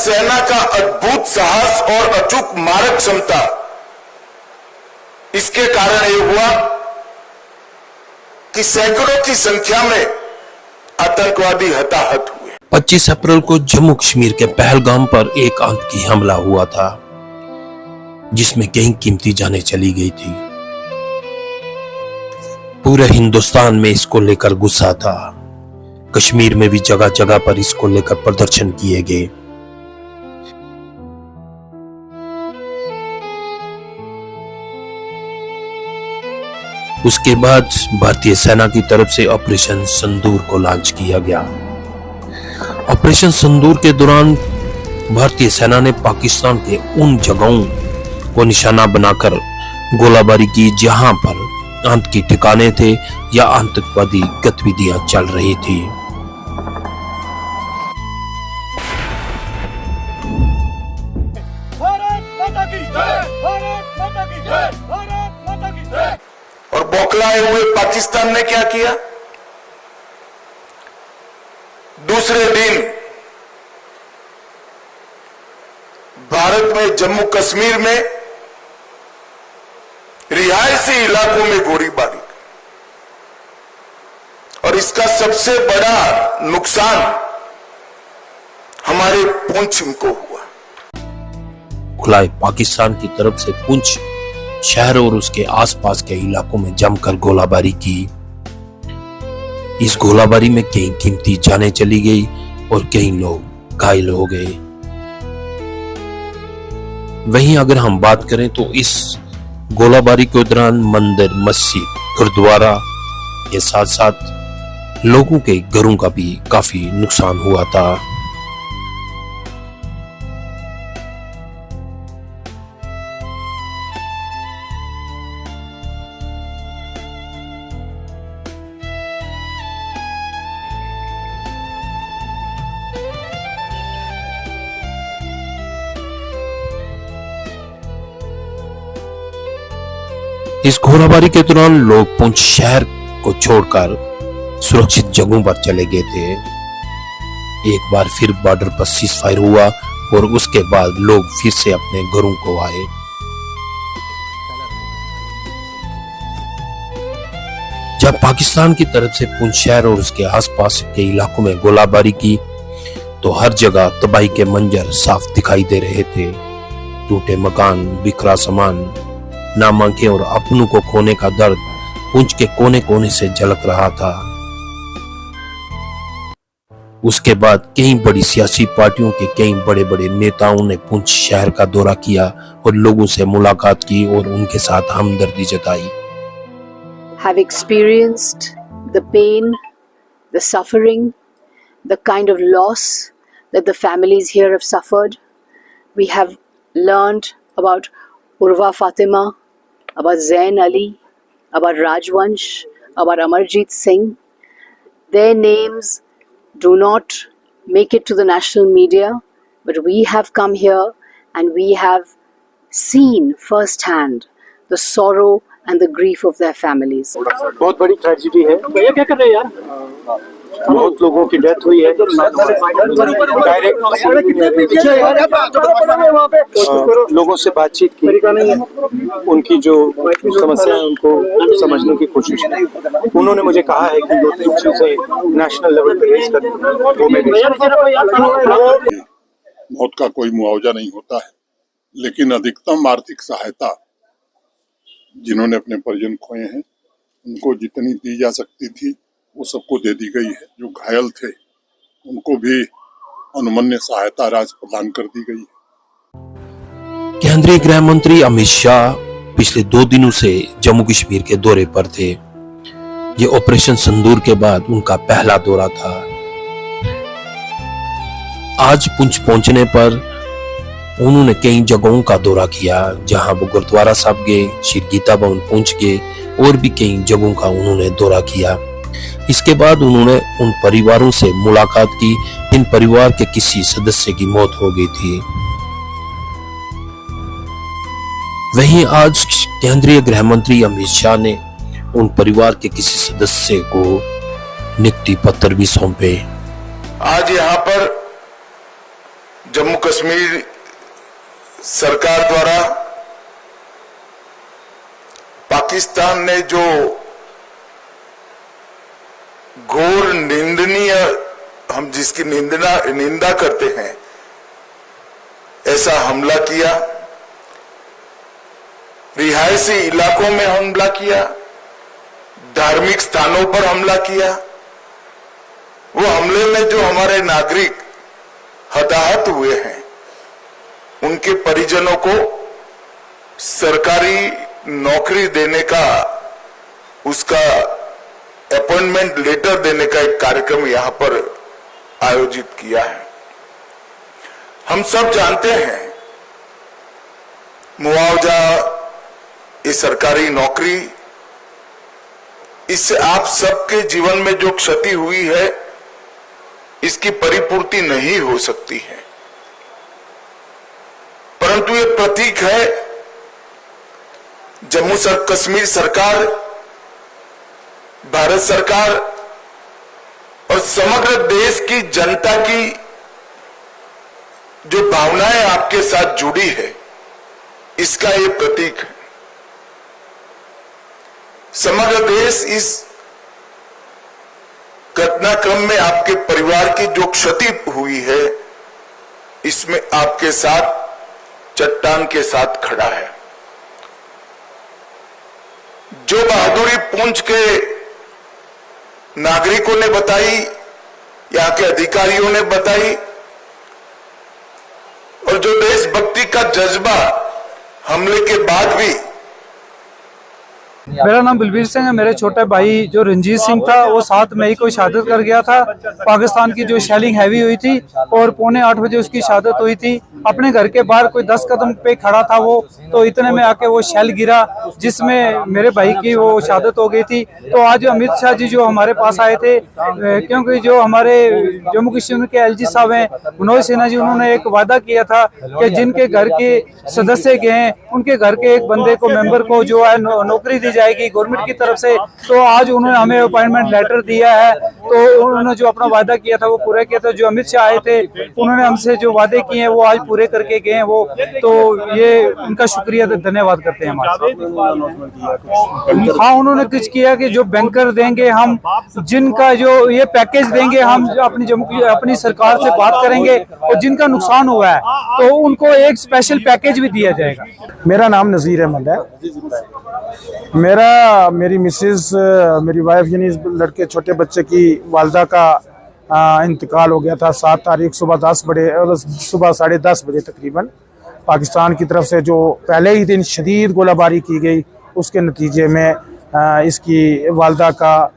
सेना का अद्भुत साहस और अचूक मारक क्षमता, इसके कारण ये हुआ कि सैकड़ों की संख्या में आतंकवादी हताहत हुए। 25 अप्रैल को जम्मू कश्मीर के पहलगाम पर एक आतंकी हमला हुआ था, जिसमें कई कीमती जानें चली गई थी। पूरे हिंदुस्तान में इसको लेकर गुस्सा था। कश्मीर में भी जगह जगह पर इसको लेकर प्रदर्शन किए गए। उसके बाद भारतीय सेना की तरफ से ऑपरेशन सिंदूर को लॉन्च किया गया। ऑपरेशन सिंदूर के दौरान भारतीय सेना ने पाकिस्तान के उन जगहों को निशाना बनाकर गोलाबारी की जहां पर आतंकी ठिकाने थे या आतंकवादी गतिविधियां चल रही थी। और बौखलाए हुए पाकिस्तान ने क्या किया? दूसरे दिन भारत में जम्मू कश्मीर में रिहायशी इलाकों में गोलीबारी, और इसका सबसे बड़ा नुकसान हमारे पुंछ को हुआ। खुलाए पाकिस्तान की तरफ से पुंछ शहर और उसके आसपास के इलाकों में जमकर गोलाबारी की। इस गोलाबारी में कई कीमती जानें चली गई और कई लोग घायल हो गए। वहीं अगर हम बात करें तो इस गोलाबारी के दौरान मंदिर, मस्जिद, गुरुद्वारा के साथ साथ लोगों के घरों का भी काफी नुकसान हुआ था। इस गोलाबारी के दौरान लोग पुंछ शहर को छोड़कर सुरक्षित जगहों पर चले गए थे। एक बार फिर बॉर्डर पर सीजफायर हुआ और उसके बाद लोग फिर से अपने घरों को आए। जब पाकिस्तान की तरफ से पुंछ शहर और उसके आसपास के इलाकों में गोलाबारी की तो हर जगह तबाही के मंजर साफ दिखाई दे रहे थे। टूटे मकान, बिखरा सामान, नाम आंखें और अपनों को खोने का दर्द पुंछ के कोने कोने से झलक रहा था। उसके बाद कई बड़ी सियासी पार्टियों के कई बड़े बड़े नेताओं ने पुंछ शहर का दौरा किया और लोगों से मुलाकात की और उनके साथ हमदर्दी जताई। Have experienced the pain, the suffering, the kind of loss that the families here have suffered. We have learned about Urwa Fatima, about Zain Ali, about Rajvansh, about Amarjeet Singh. Their names do not make it to the national media, but we have come here and we have seen firsthand the sorrow and the grief of their families. बहुत बड़ी tragedy है। भैया क्या कर रहे हैं यार? बहुत लोगों की डेथ हुई है। डायरेक्ट लोगों से बातचीत की, उनकी जो समस्या है उनको समझने की कोशिश की। उन्होंने मुझे कहा है कि 2-3 चीजें नेशनल लेवल पे रेज करनी है। मौत का कोई मुआवजा नहीं होता है, लेकिन अधिकतम आर्थिक सहायता जिन्होंने अपने परिजन खोए हैं उनको जितनी दी जा सकती थी वो सबको दे दी गई है। जो घायल थे उनको भी अनुमन्य सहायता राशि प्रदान कर दी गई है। केंद्रीय गृह मंत्री अमित शाह पिछले 2 दिनों से जम्मू कश्मीर के दौरे पर थे। ये ऑपरेशन सिंदूर के बाद उनका पहला दौरा था। आज पुंछ पहुंचने पर उन्होंने कई जगहों का दौरा किया, जहां वो गुरुद्वारा साहब गए, श्री गीता भवन पहुंच गए और भी कई जगहों का उन्होंने दौरा किया। इसके बाद उन्होंने उन परिवारों से मुलाकात की जिन परिवार के किसी सदस्य की मौत हो गई थी। वहीं आज केंद्रीय गृह मंत्री अमित शाह ने उन परिवार के किसी सदस्य को नियुक्ति पत्र भी सौंपे। आज यहाँ पर जम्मू कश्मीर सरकार द्वारा पाकिस्तान ने जो घोर निंदनीय, हम जिसकी निंदा करते हैं, ऐसा हमला किया, रिहायशी इलाकों में हमला किया, धार्मिक स्थानों पर हमला किया। वो हमले में जो हमारे नागरिक हताहत हुए हैं, उनके परिजनों को सरकारी नौकरी देने का, उसका अपॉइंटमेंट लेटर देने का एक कार्यक्रम यहां पर आयोजित किया है। हम सब जानते हैं मुआवजा, ये सरकारी नौकरी, इससे आप सबके जीवन में जो क्षति हुई है, इसकी परिपूर्ति नहीं हो सकती है, परंतु ये प्रतीक है जम्मू कश्मीर सरकार, भारत सरकार और समग्र देश की जनता की जो भावनाएं आपके साथ जुड़ी है, इसका ये प्रतीक है। समग्र देश इस घटनाक्रम में आपके परिवार की जो क्षति हुई है, इसमें आपके साथ चट्टान के साथ खड़ा है। जो बहादुरी पुंछ के नागरिकों ने बताई, यहां के अधिकारियों ने बताई, और जो देशभक्ति का जज्बा हमले के बाद भी। मेरा नाम बलबीर सिंह है। मेरे छोटे भाई जो रंजीत सिंह था, वो 7 मई को शहादत कर गया था। पाकिस्तान की जो शेलिंग हैवी हुई थी और 7:45 बजे उसकी शहादत हुई थी। अपने घर के बाहर कोई 10 कदम पे खड़ा था वो, तो इतने में आके वो शेल गिरा, जिसमें मेरे भाई की वो शहादत हो गई थी। तो आज अमित शाह जी जो हमारे पास आए थे, क्योंकि जो हमारे जम्मू कश्मीर के LG साहब हैं मनोज सिन्हा जी, उन्होंने एक वादा किया था कि जिनके घर के सदस्य गए हैं, उनके घर के एक बंदे को, मेंबर को जो है नौकरी दी जाएगी गवर्नमेंट की तरफ से। तो आज उन्होंने हमें अपॉइंटमेंट लेटर दिया है। तो उन्होंने जो अपना वादा किया था वो पूरा किया था। जो अमित शाह आए थे, उन्होंने हमसे जो वादे किए हैं वो आज पूरे करके गए हैं वो। तो ये उनका शुक्रिया, धन्यवाद करते हैं हमारे। हाँ, उन्होंने कुछ किया कि जो बैंकर देंगे, हम जिनका जो ये पैकेज देंगे, हम अपनी सरकार से बात करेंगे, और जिनका नुकसान हुआ है तो उनको एक स्पेशल पैकेज भी दिया जाएगा। मेरा नाम नज़ीर अहमद है। मेरी मिसेज, मेरी वाइफ, यानी लड़के छोटे बच्चे की वालदा का इंतकाल हो गया था 7 तारीख सुबह 10:30 बजे तकरीबन। पाकिस्तान की तरफ से जो पहले ही दिन शदीद गोलाबारी की गई, उसके नतीजे में इसकी वालदा का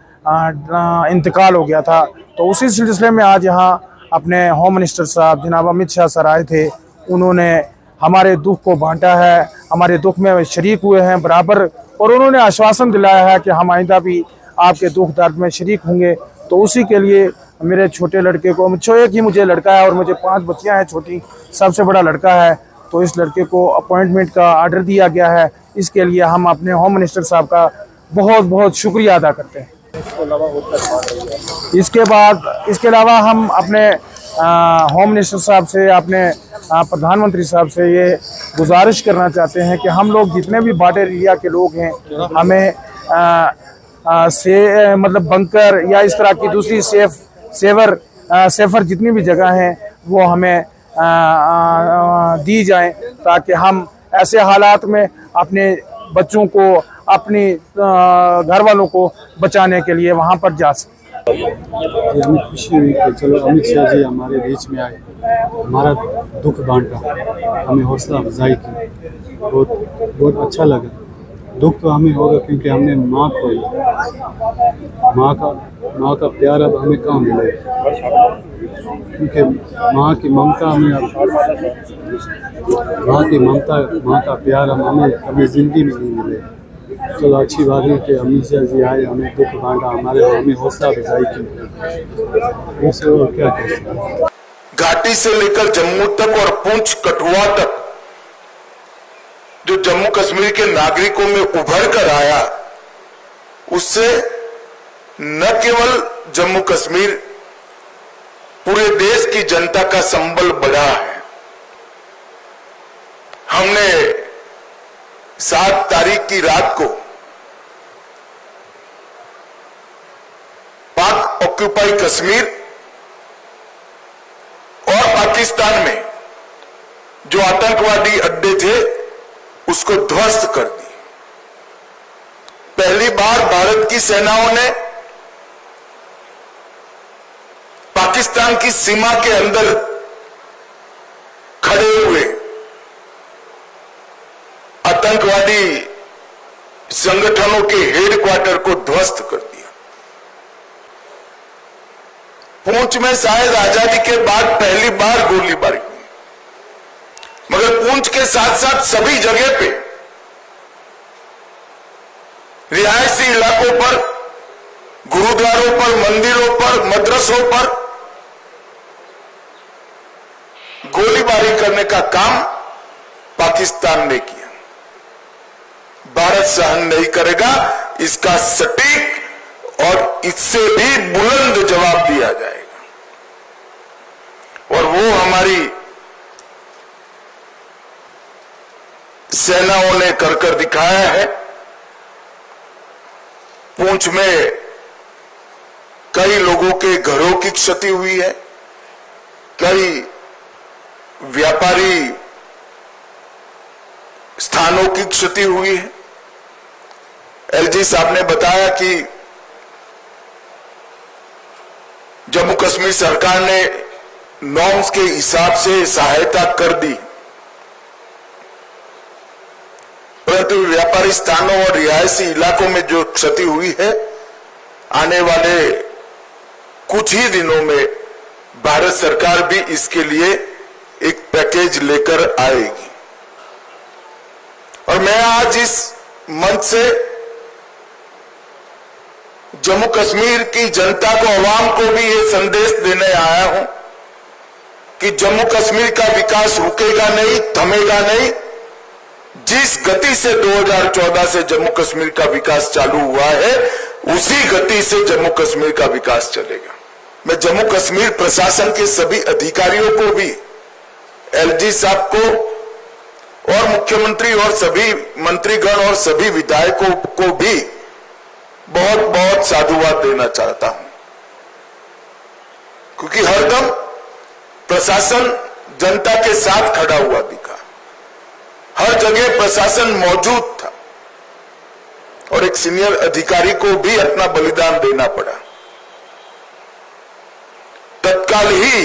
इंतकाल हो गया था। तो उसी सिलसिले में आज यहाँ अपने होम मिनिस्टर साहब जनाब अमित शाह सर आए थे। उन्होंने हमारे दुख को बांटा है, हमारे दुख में शरीक हुए हैं बराबर, और उन्होंने आश्वासन दिलाया है कि हम आइंदा भी आपके दुख दर्द में शरीक होंगे। तो उसी के लिए मेरे छोटे लड़के को, एक ही मुझे लड़का है और मुझे 5 बच्चियां हैं छोटी, सबसे बड़ा लड़का है। तो इस लड़के को अपॉइंटमेंट का आर्डर दिया गया है। इसके लिए हम अपने होम मिनिस्टर साहब का बहुत बहुत शुक्रिया अदा करते हैं। इसके अलावा हम अपने होम मिनिस्टर साहब से, अपने प्रधानमंत्री साहब से ये गुजारिश करना चाहते हैं कि हम लोग जितने भी बॉर्डर एरिया के लोग हैं, हमें मतलब बंकर या इस तरह की दूसरी सेफर जितनी भी जगह हैं वो हमें दी जाएं, ताकि हम ऐसे हालात में अपने बच्चों को, अपनी घर वालों को बचाने के लिए वहाँ पर जा सकें। हमें खुशी हुई कि चलो अमित शाह जी हमारे बीच में आए, हमारा दुख बांटा, हमें हौसला अफजाई की, बहुत अच्छा लगा। दुख तो हमें होगा क्योंकि हमने माँ खोई, माँ का प्यार अब हमें कहाँ मिलेगा, क्योंकि माँ की ममता माँ का प्यार हमें कभी ज़िंदगी में नहीं मिलेगा। चलो अच्छी बात है कि अमित शाह जी आए, हमें दुख बांटा, हमें हौसला अफजाई की। उससे और क्या कह सकते। घाटी से लेकर जम्मू तक और पुंछ कठुआ तक जो जम्मू कश्मीर के नागरिकों में उभर कर आया, उससे न केवल जम्मू कश्मीर, पूरे देश की जनता का संबल बढ़ा है। हमने 7 तारीख की रात को पाक ऑक्यूपाई कश्मीर और पाकिस्तान में जो आतंकवादी अड्डे थे उसको ध्वस्त कर दी। पहली बार भारत की सेनाओं ने पाकिस्तान की सीमा के अंदर खड़े हुए आतंकवादी संगठनों के हेडक्वार्टर को ध्वस्त कर दिया। पुंछ में शायद आजादी के बाद पहली बार गोलीबारी हुई, मगर पुंछ के साथ साथ सभी जगह पे रिहायशी इलाकों पर, गुरुद्वारों पर, मंदिरों पर, मदरसों पर गोलीबारी करने का काम पाकिस्तान ने किया। भारत सहन नहीं करेगा, इसका सटीक और इससे भी बुलंद जवाब दिया जाएगा। और वो हमारी सेनाओं ने कर दिखाया है। पुंछ में कई लोगों के घरों की क्षति हुई है, कई व्यापारी स्थानों की क्षति हुई है। एलजी साहब ने बताया कि जम्मू कश्मीर सरकार ने नॉर्म्स के हिसाब से सहायता कर दी, परंतु व्यापारी स्थानों और रिहायशी इलाकों में जो क्षति हुई है, आने वाले कुछ ही दिनों में भारत सरकार भी इसके लिए एक पैकेज लेकर आएगी। और मैं आज इस मंच से जम्मू कश्मीर की जनता को, आवाम को भी ये संदेश देने आया हूं कि जम्मू कश्मीर का विकास रुकेगा नहीं, थमेगा नहीं। जिस गति से 2014 से जम्मू कश्मीर का विकास चालू हुआ है, उसी गति से जम्मू कश्मीर का विकास चलेगा। मैं जम्मू कश्मीर प्रशासन के सभी अधिकारियों को भी, एलजी साहब को और मुख्यमंत्री और सभी मंत्रीगण और सभी विधायकों को भी बहुत बहुत साधुवाद देना चाहता हूं, क्योंकि हरदम प्रशासन जनता के साथ खड़ा हुआ दिखा, हर जगह प्रशासन मौजूद था और एक सीनियर अधिकारी को भी अपना बलिदान देना पड़ा। तत्काल ही